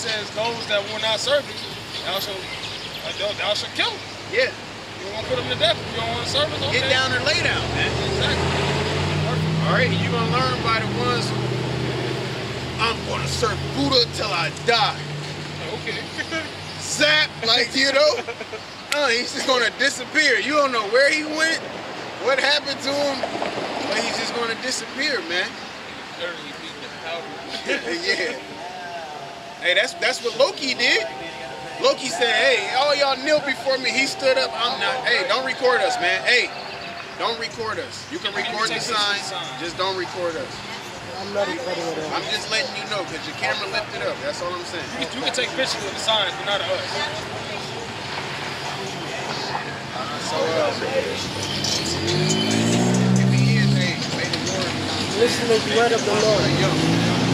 says those that will not serve it, thou shalt kill them. Yeah. You don't want to put them to death if you don't want to serve it. Okay. Get down or lay down, man. Exactly. Perfect. All right, and you're gonna learn by the ones who I'm gonna serve Buddha till I die. Okay. Zap, like, you know, he's just gonna disappear. You don't know where he went, what happened to him, but he's just gonna disappear, man. Literally beating the powder. Yeah. Hey, that's what Loki did. Loki said, hey, all y'all kneel before me. He stood up. I'm not. Hey, don't record us, man. Hey, don't record us. You can record the signs, just don't record us. I'm not recording it all. I'm just letting you know because your camera lifted up. That's all I'm saying. You can take pictures of the signs, but not of us. So, give me ears, hey, may the Lord Listen to the word of the Lord.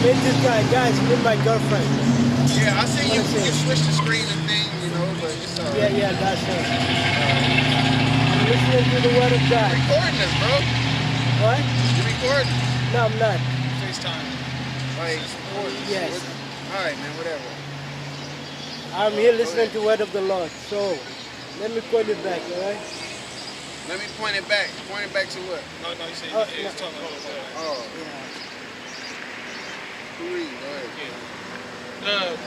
Meet this guy, guys, meet my girlfriend. Yeah, I see you can switch the screen and thing, you know, but it's all right. Yeah, that's it. I'm listening to the word of God. Recording us, bro. What? You recording? No, I'm not. FaceTime. Like, Yes. all right, man, whatever. I'm here listening to the word of the Lord. So, let me call you back, all right? Let me point it back. Point it back to what? No, you said Oh, he was talking about that. Oh, Yeah. who read? Go ahead.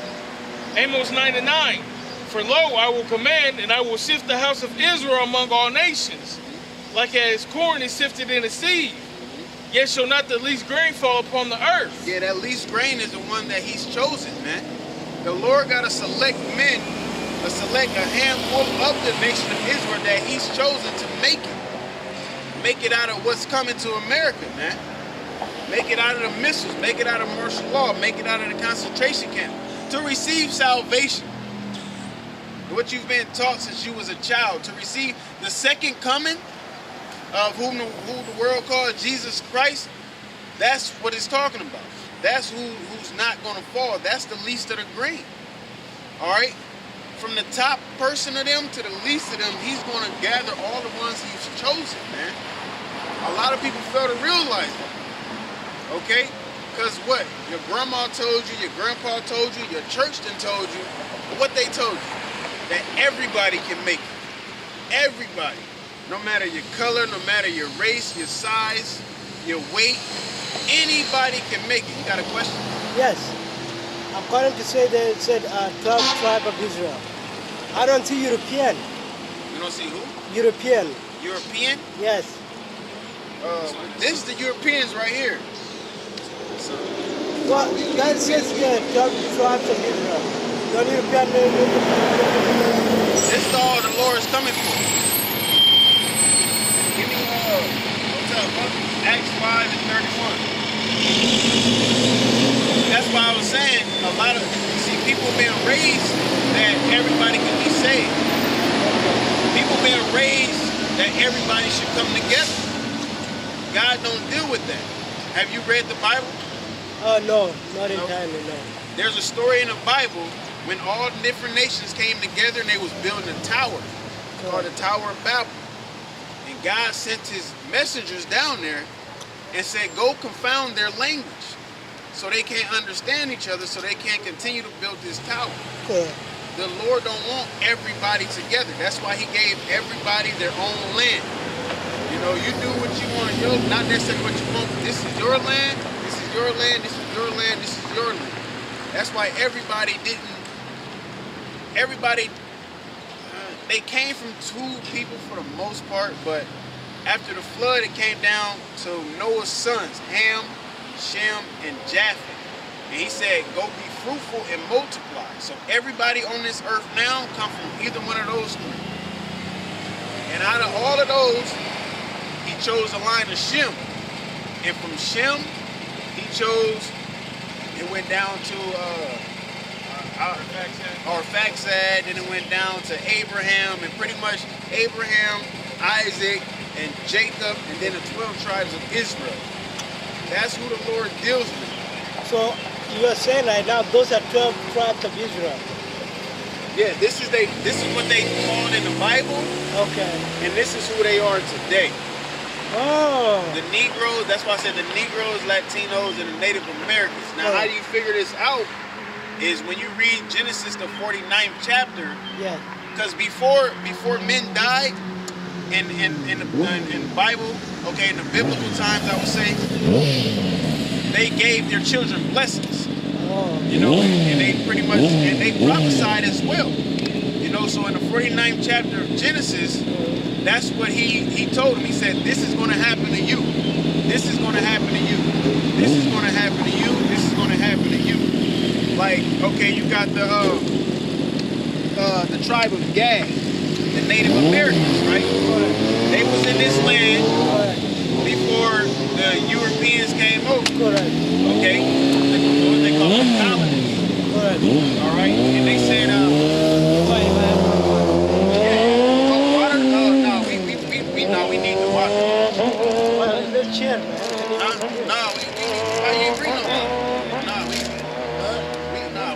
Amos 9:9. For lo, I will command, and I will sift the house of Israel among all nations, like as corn is sifted in a sieve. Yet shall not the least grain fall upon the earth. Yeah, that least grain is the one that he's chosen, man. The Lord got to select men, select a handful of the nation of Israel that he's chosen to make it. Make it out of what's coming to America, man. Make it out of the missiles, make it out of martial law, make it out of the concentration camp. To receive salvation. What you've been taught since you was a child. To receive the second coming of who the world calls Jesus Christ. That's what it's talking about. That's who's not going to fall. That's the least of the grain. All right? From the top person of them to the least of them, he's going to gather all the ones he's chosen, man. A lot of people fail to realize that. Okay? Because what? Your grandma told you, your grandpa told you, your church done told you. What they told you? That everybody can make it. Everybody. No matter your color, no matter your race, your size, your weight, anybody can make it. You got a question? Yes. According to say they said 12 tribe of Israel. I don't see European. You don't see who? European. European? Yes. This is the Europeans right here. So, Well, God says 12 tribes of Israel. The European. this is all the Lord is coming for. Give me what's up, brother? Acts 5 and 31. That's why I was saying a lot of people being raised that everybody can be saved. People being raised that everybody should come together. God don't deal with that. Have you read the Bible? Oh no, not entirely, no. There's a story in the Bible when all different nations came together and they was building a tower called the Tower of Babel. And God sent his messengers down there and said, go confound their language so they can't understand each other, so they can't continue to build this tower. Okay. The Lord don't want everybody together. That's why he gave everybody their own land. You know, you do what you want, not necessarily what you want, but this is your land, this is your land, this is your land, this is your land. That's why they came from two people for the most part, but after the flood, it came down to Noah's sons, Ham, Shem, and Japheth. And he said, go be fruitful and multiply. So everybody on this earth now come from either one of those three. And out of all of those, he chose the line of Shem. And from Shem, he chose, it went down to Arphaxad, then it went down to Abraham, and pretty much Abraham, Isaac, and Jacob, and then the 12 tribes of Israel. That's who the Lord deals with. So you are saying right now those are 12 tribes of Israel. Yeah, this is what they called in the Bible. Okay. And this is who they are today. Oh. The Negroes, that's why I said the Negroes, Latinos, and the Native Americans. Now, how do you figure this out? is when you read Genesis, the 49th chapter, Yeah. because before men died in the Bible, okay, in the biblical times, I would say, they gave their children blessings. Oh. You know, and they pretty much, and they prophesied as well. You know, so in the 49th chapter of Genesis, that's what he told him. He said, this is going to happen to you. This is going to happen to you. This is going to happen to you. This is going to happen to you. Like, okay, you got the tribe of Gad, the Native Americans, right? They was in this land before the Europeans came over. Correct. Okay? What they call them colonists. Correct. All right? And they said, water? No, we need the water. Well, let's chill, man. No, why you ain't bring no water?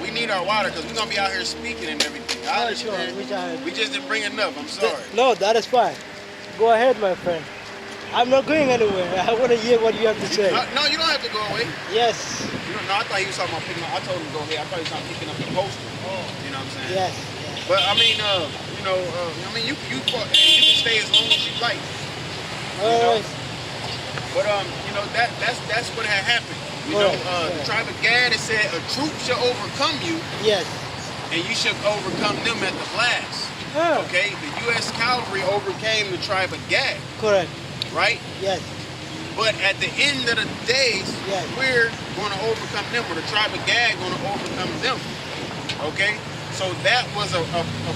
We need our water because we're going to be out here speaking and everything. I understand. We just didn't bring enough. I'm sorry. No, that is fine. Go ahead, my friend. I'm not going anywhere. I want to hear what you have to say. No, you don't have to go away. Yes. No, I thought he was talking about picking up. I told him to go ahead. I thought he was talking about picking up the poster. You know what I'm saying? Yes. But I mean, you can stay as long as you like. But that's what had happened. You know, the tribe of Gad, it said a troop shall overcome you. Yes. And you should overcome them at the blast. Okay, the U.S. cavalry overcame the tribe of Gad. Correct. Right? Yes. But at the end of the days, we're going to overcome them, or the tribe of Gad going to overcome them. Okay? So that was a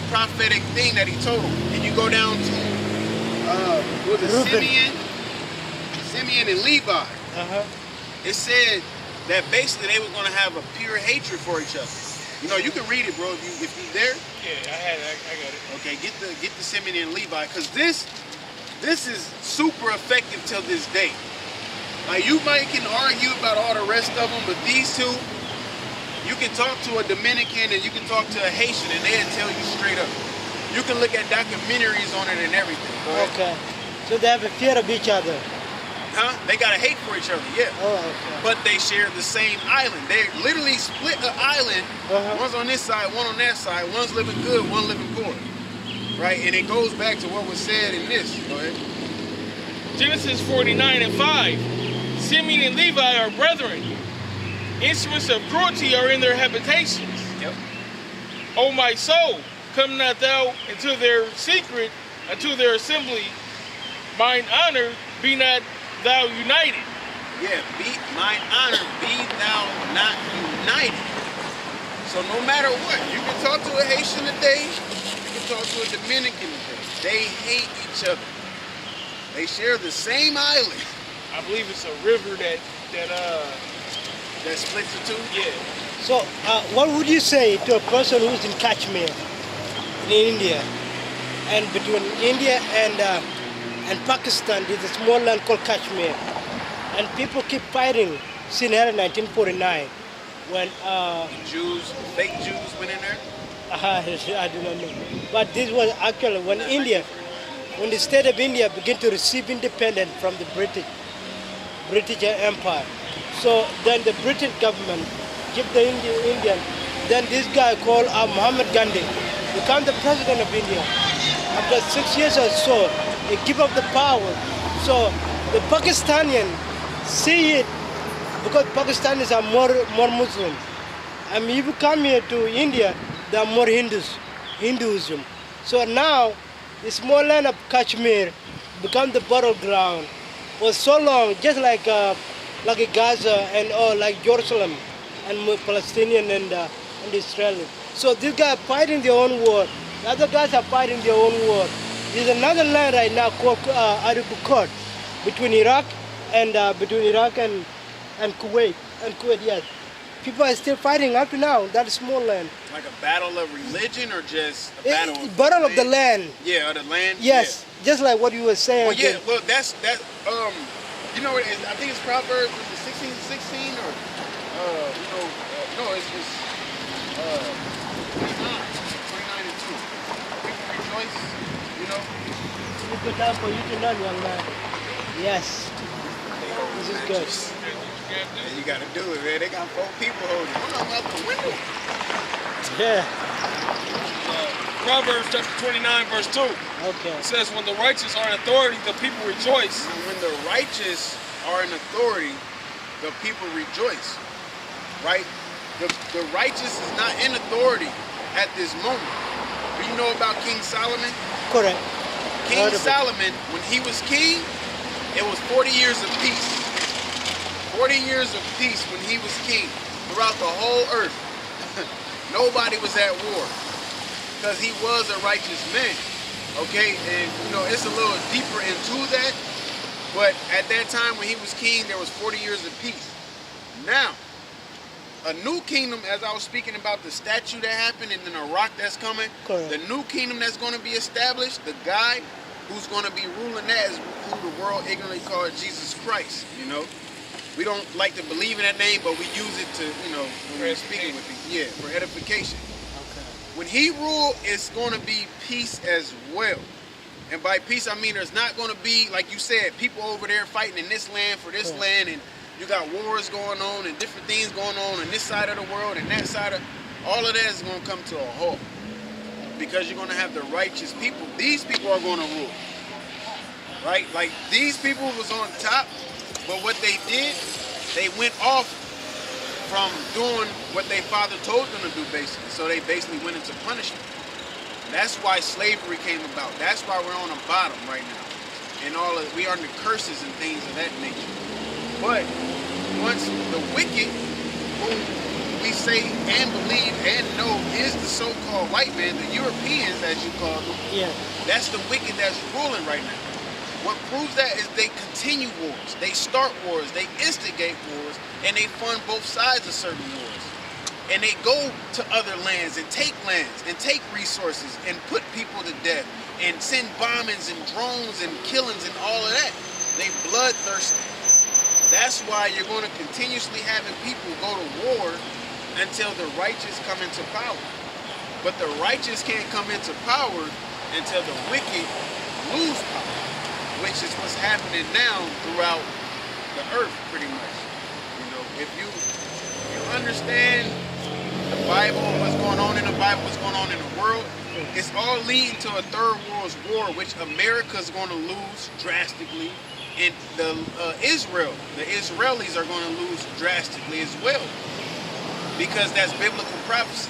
prophetic thing that he told them. And you go down to Simeon and Levi. Uh-huh. It said that basically they were going to have a pure hatred for each other. You know, you can read it, bro, if you there. Yeah, I got it. Okay, get the Simeon and Levi, because this is super effective till this day. Like, you might can argue about all the rest of them, but these two, you can talk to a Dominican and you can talk to a Haitian and they'll tell you straight up. You can look at documentaries on it and everything. Okay. So they have a fear of each other. Huh? They got a hate for each other, yeah. Oh, okay. But they share the same island. They literally split the island. One's on this side, one on that side. One's living good, one living poor. Right? And it goes back to what was said in this. Go ahead. Genesis 49:5. Simeon and Levi are brethren. Instruments of cruelty are in their habitations. Yep. O my soul, come not thou into their secret, unto their assembly. Mine honor, be not thou united. Yeah, mine honor, be thou not united. So no matter what, you can talk to a Haitian today, you can talk to a Dominican today. They hate each other. They share the same island. I believe it's a river that splits the two? Yeah. So what would you say to a person who's in Kashmir, in India, and between India and Pakistan, there's a small land called Kashmir, and people keep fighting since 1949 when fake Jews went in there? I do not know. But this was actually when the state of India began to receive independence from the British Empire. So then the British government give the Indian, then this guy called Muhammad Gandhi became the president of India. After 6 years or so, he give up the power. So the Pakistanians see it because Pakistanis are more Muslim. I mean, if you come here to India, there are more Hinduism. So now, the small land of Kashmir become the battleground for so long, just like Gaza and like Jerusalem and Palestinian and Israeli. So these guys are fighting their own war. The other guys are fighting their own war. There's another land right now called Kurd between Iraq and Kuwait. Yes. People are still fighting up to now. That small land. Like a battle of religion, or just a battle of the land? Yeah, of the land. Yes, yeah. Just like what you were saying. Well, yeah. Well, that's you know, I think it's Proverbs 16:16 or no, it's 29 and 2. People rejoice, you know. It's good time for you to learn, young man. Yes. This is good. Yeah, you gotta do it, man. They got 4 people holding. One of them out the window. Yeah. Proverbs chapter 29, verse 2. Okay. It says, when the righteous are in authority, the people rejoice. And when the righteous are in authority, the people rejoice. Right? The righteous is not in authority at this moment. Do you know about King Solomon? Correct. King Audible. Solomon, when he was king, it was 40 years of peace. 40 years of peace when he was king throughout the whole earth. Nobody was at war because he was a righteous man. Okay, and you know, it's a little deeper into that, but at that time when he was king, there was 40 years of peace. Now, a new kingdom, as I was speaking about the statue that happened and then a rock that's coming, Correct. the new kingdom that's going to be established, the guy who's going to be ruling that is who the world ignorantly called Jesus Christ, you know. We don't like to believe in that name, but we use it to, you know, when we're speaking with people. Yeah, for edification. Okay. When he rule, it's going to be peace as well. And by peace, I mean there's not going to be, like you said, people over there fighting in this land for this land, and you got wars going on and different things going on this side of the world and that side of, all of that is going to come to a halt. Because you're going to have the righteous people. These people are going to rule. Right? Like these people was on top, but what they did, they went off from doing what their father told them to do basically. So they basically went into punishment. That's why slavery came about. That's why we're on the bottom right now. And we are under curses and things of that nature. But once the wicked, who we say and believe and know is the so-called white man, the Europeans as you call them, that's the wicked that's ruling right now. What proves that is they continue wars, they start wars, they instigate wars, and they fund both sides of certain wars. And they go to other lands and take resources and put people to death and send bombings and drones and killings and all of that. They bloodthirsty. That's why you're going to continuously having people go to war until the righteous come into power. But the righteous can't come into power until the wicked lose power, which is what's happening now throughout the earth, pretty much. You know, if you understand the Bible, what's going on in the Bible, what's going on in the world, it's all leading to a third world war, which America's going to lose drastically, and the Israelis are going to lose drastically as well, because that's biblical prophecy.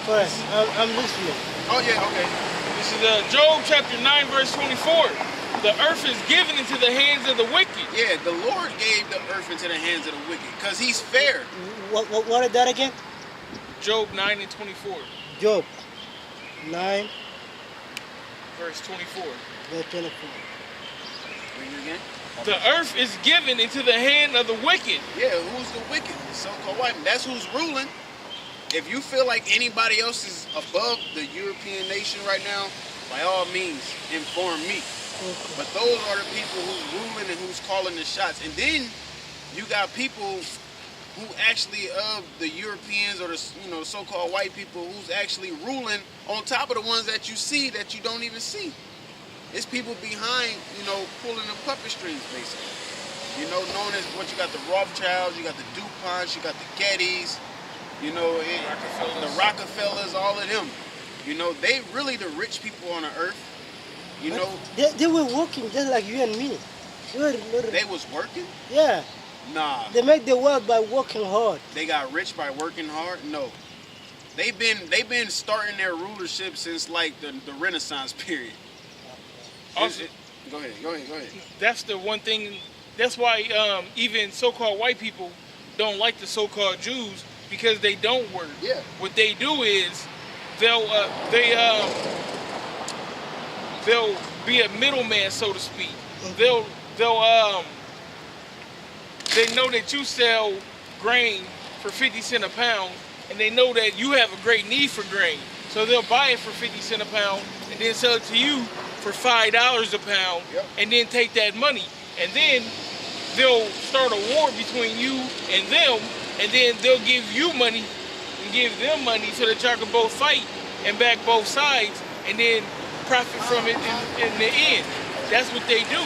Correct. I'm listening. Oh yeah, okay. This is Job chapter 9, verse 24. The earth is given into the hands of the wicked. Yeah, the Lord gave the earth into the hands of the wicked because he's fair. What is that again? Job 9 and 24. Job 9, verse 24. verse 24. Read it again. The earth is given into the hand of the wicked. Yeah, who's the wicked? The so-called white man. That's who's ruling. If you feel like anybody else is above the European nation right now, by all means, inform me. Okay. But those are the people who's ruling and who's calling the shots. And then you got people who actually of the Europeans or the so-called white people who's actually ruling on top of the ones that you see that you don't even see. It's people behind, pulling the puppet strings, basically. Known as what you got the Rothschilds, you got the DuPonts, you got the Gettys, the Rockefellers, all of them. They really the rich people on the earth. They were working just like you and me. They was working? Yeah. Nah. They make the wealth by working hard. They got rich by working hard? No. They've been starting their rulership since like the Renaissance period. Also, go ahead. That's the one thing. That's why even so-called white people don't like the so-called Jews, because they don't work. Yeah. What they do is they'll be a middleman, so to speak. They know that you sell grain for 50 cents a pound, and they know that you have a great need for grain. So they'll buy it for 50 cents a pound and then sell it to you for $5 a pound, and then take that money. And then they'll start a war between you and them, and then they'll give you money and give them money so that y'all can both fight and back both sides and then profit from it in the end. That's what they do.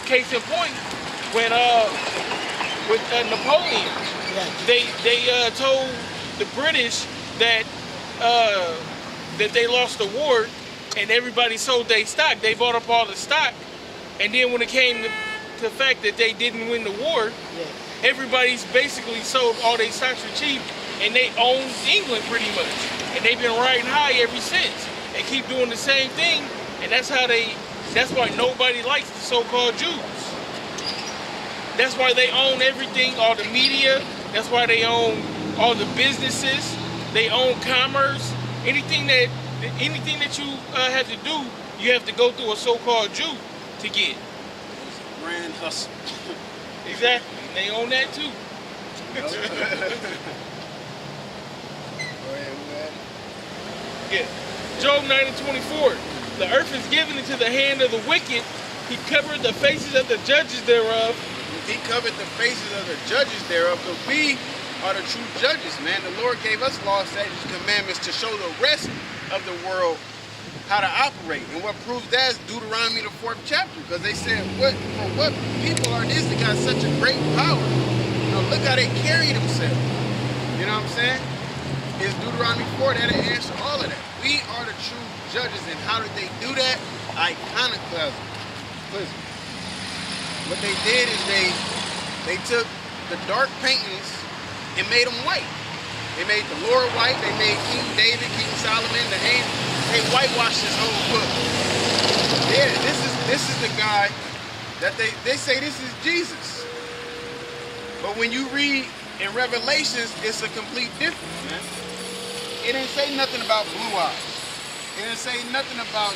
Case in point, when with Napoleon, they told the British that that they lost the war and everybody sold their stock. They bought up all the stock, and then when it came to the fact that they didn't win the war, everybody's basically sold all their stocks for cheap, and they own England pretty much, and they've been riding high ever since and keep doing the same thing, and that's why nobody likes the so-called Jews. That's why they own everything, all the media. That's why they own all the businesses. They own commerce. Anything that you have to do, you have to go through a so-called Jew to get. Grand hustle. Exactly. They own that too. Yeah. Job 9:24. The earth is given into the hand of the wicked. He covered the faces of the judges thereof. He covered the faces of the judges thereof, because we are the true judges, man. The Lord gave us laws, statutes, commandments to show the rest of the world how to operate. And what proves that is Deuteronomy, the 4th chapter, because they said, what people are this that got such a great power? You know, look how they carry themselves. You know what I'm saying? It's Deuteronomy 4 that'll answer all of that. We are the true judges, and how did they do that? Iconoclasm. What they did is they took the dark paintings and made them white. They made the Lord white. They made King David, King Solomon, the angel. They whitewashed this whole book. Yeah, this is the guy that they say this is Jesus. But when you read in Revelations, it's a complete difference, man. It didn't say nothing about blue eyes. It didn't say nothing about